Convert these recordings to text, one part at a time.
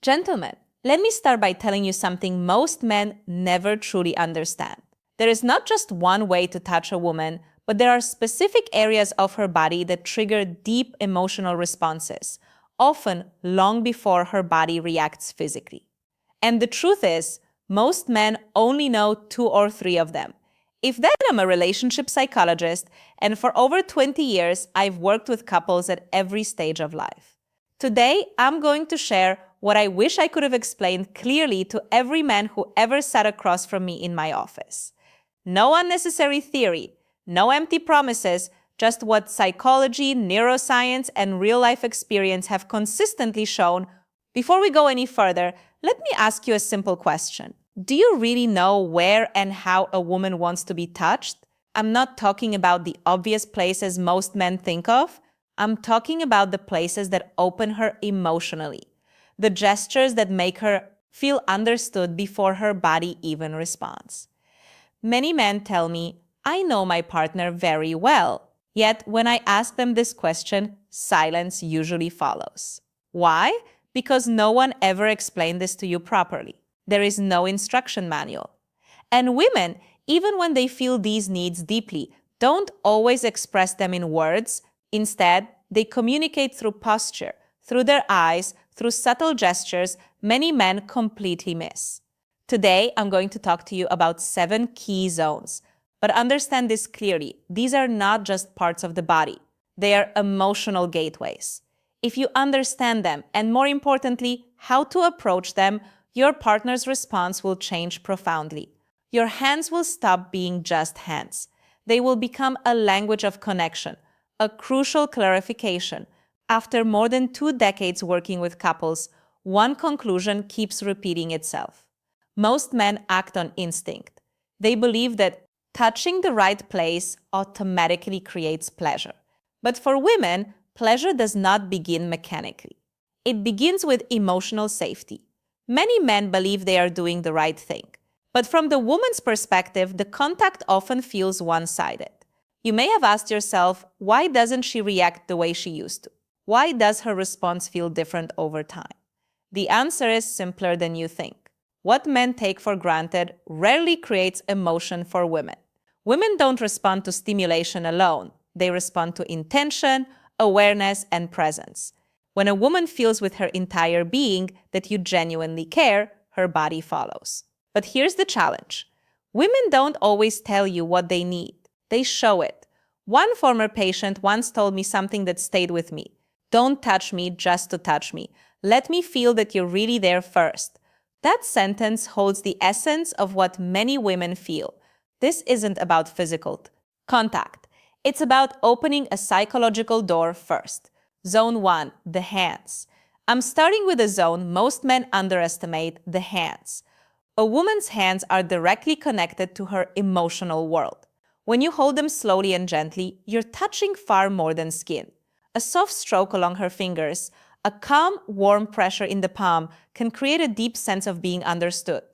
Gentlemen, let me start by telling you something most men never truly understand. There is not just one way to touch a woman, but there are specific areas of her body that trigger deep emotional responses, often long before her body reacts physically. And the truth is, most men only know two or three of them. If then I'm a relationship psychologist, and for over 20 years, I've worked with couples at every stage of life. Today, I'm going to share what I wish I could have explained clearly to every man who ever sat across from me in my office. No unnecessary theory, no empty promises, just what psychology, neuroscience, and real-life experience have consistently shown. Before we go any further, let me ask you a simple question. Do you really know where and how a woman wants to be touched? I'm not talking about the obvious places most men think of. I'm talking about the places that open her emotionally, the gestures that make her feel understood before her body even responds. Many men tell me, I know my partner very well. Yet when I ask them this question, silence usually follows. Why? Because no one ever explained this to you properly. There is no instruction manual. And women, even when they feel these needs deeply, don't always express them in words. Instead, they communicate through posture, through their eyes, through subtle gestures many men completely miss. Today, I'm going to talk to you about 7 key zones. But understand this clearly, these are not just parts of the body. They are emotional gateways. If you understand them, and more importantly, how to approach them, your partner's response will change profoundly. Your hands will stop being just hands. They will become a language of connection, a crucial clarification. After more than 2 decades working with couples, one conclusion keeps repeating itself. Most men act on instinct. They believe that touching the right place automatically creates pleasure. But for women, pleasure does not begin mechanically. It begins with emotional safety. Many men believe they are doing the right thing. But from the woman's perspective, the contact often feels one-sided. You may have asked yourself, why doesn't she react the way she used to? Why does her response feel different over time? The answer is simpler than you think. What men take for granted rarely creates emotion for women. Women don't respond to stimulation alone. They respond to intention, awareness, and presence. When a woman feels with her entire being that you genuinely care, her body follows. But here's the challenge. Women don't always tell you what they need. They show it. One former patient once told me something that stayed with me. Don't touch me just to touch me. Let me feel that you're really there first. That sentence holds the essence of what many women feel. This isn't about physical contact. It's about opening a psychological door first. Zone 1, the hands. I'm starting with a zone most men underestimate, the hands. A woman's hands are directly connected to her emotional world. When you hold them slowly and gently, you're touching far more than skin. A soft stroke along her fingers, a calm, warm pressure in the palm can create a deep sense of being understood.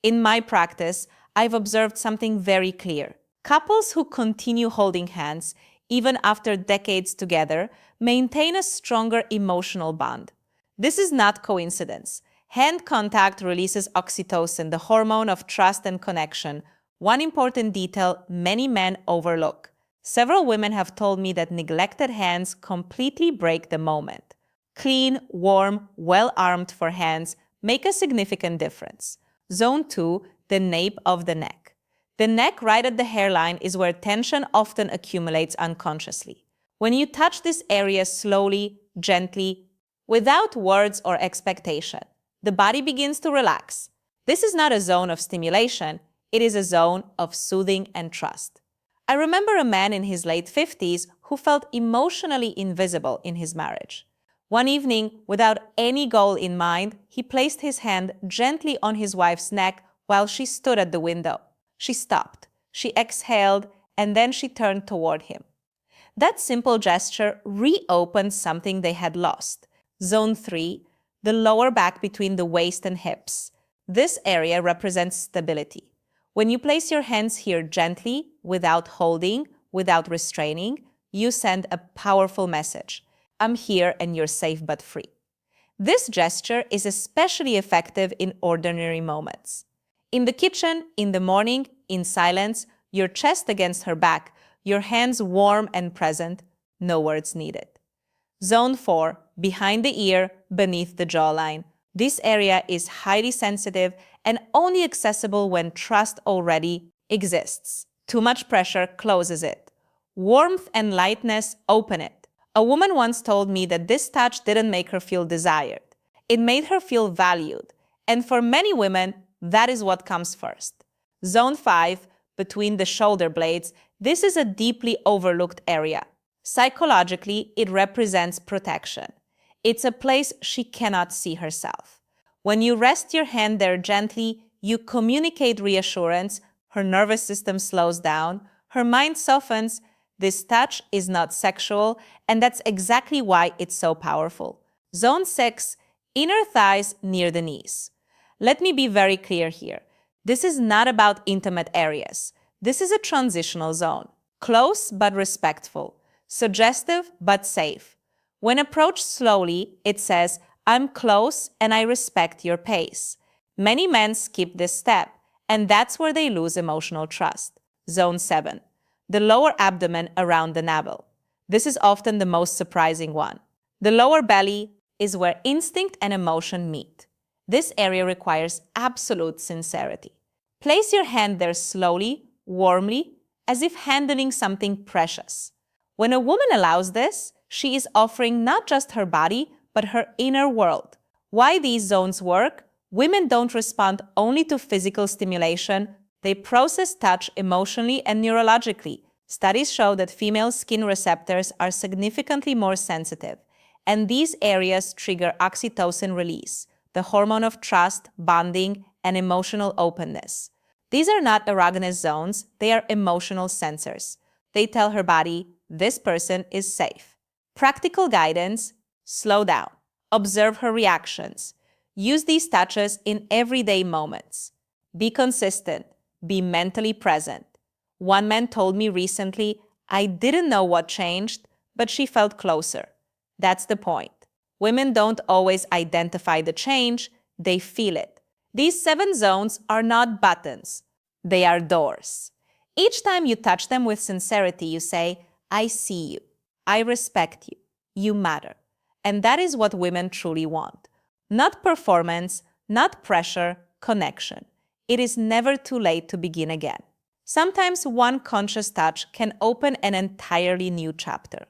In my practice, I've observed something very clear. Couples who continue holding hands, even after decades together, maintain a stronger emotional bond. This is not coincidence. Hand contact releases oxytocin, the hormone of trust and connection, one important detail many men overlook. Several women have told me that neglected hands completely break the moment. Clean, warm, well-armed for hands make a significant difference. Zone 2, the nape of the neck. The neck right at the hairline is where tension often accumulates unconsciously. When you touch this area slowly, gently, without words or expectation, the body begins to relax. This is not a zone of stimulation, it is a zone of soothing and trust. I remember a man in his late 50s who felt emotionally invisible in his marriage. One evening, without any goal in mind, he placed his hand gently on his wife's neck while she stood at the window. She stopped, she exhaled, and then she turned toward him. That simple gesture reopened something they had lost. Zone 3, the lower back between the waist and hips. This area represents stability. When you place your hands here gently, without holding, without restraining, you send a powerful message. I'm here and you're safe but free. This gesture is especially effective in ordinary moments. In the kitchen, in the morning, in silence, your chest against her back, your hands warm and present, no words needed. Zone 4, behind the ear, beneath the jawline. This area is highly sensitive and only accessible when trust already exists. Too much pressure closes it. Warmth and lightness open it. A woman once told me that this touch didn't make her feel desired. It made her feel valued. And for many women, that is what comes first. Zone 5, between the shoulder blades, this is a deeply overlooked area. Psychologically, it represents protection. It's a place she cannot see herself. When you rest your hand there gently, you communicate reassurance, her nervous system slows down, her mind softens. This touch is not sexual, and that's exactly why it's so powerful. Zone 6, inner thighs near the knees. Let me be very clear here. This is not about intimate areas. This is a transitional zone. Close but respectful. Suggestive but safe. When approached slowly, it says, I'm close and I respect your pace. Many men skip this step, and that's where they lose emotional trust. Zone 7. The lower abdomen around the navel. This is often the most surprising one. The lower belly is where instinct and emotion meet. This area requires absolute sincerity. Place your hand there slowly, warmly, as if handling something precious. When a woman allows this, she is offering not just her body, but her inner world. Why these zones work? Women don't respond only to physical stimulation. They process touch emotionally and neurologically. Studies show that female skin receptors are significantly more sensitive, and these areas trigger oxytocin release, the hormone of trust, bonding, and emotional openness. These are not erogenous zones, they are emotional sensors. They tell her body, this person is safe. Practical guidance: slow down. Observe her reactions. Use these touches in everyday moments. Be consistent. Be mentally present. One man told me recently, I didn't know what changed, but she felt closer. That's the point. Women don't always identify the change, they feel it. These 7 zones are not buttons. They are doors. Each time you touch them with sincerity, you say, I see you. I respect you. You matter. And that is what women truly want. Not performance, not pressure, connection. It is never too late to begin again. Sometimes one conscious touch can open an entirely new chapter.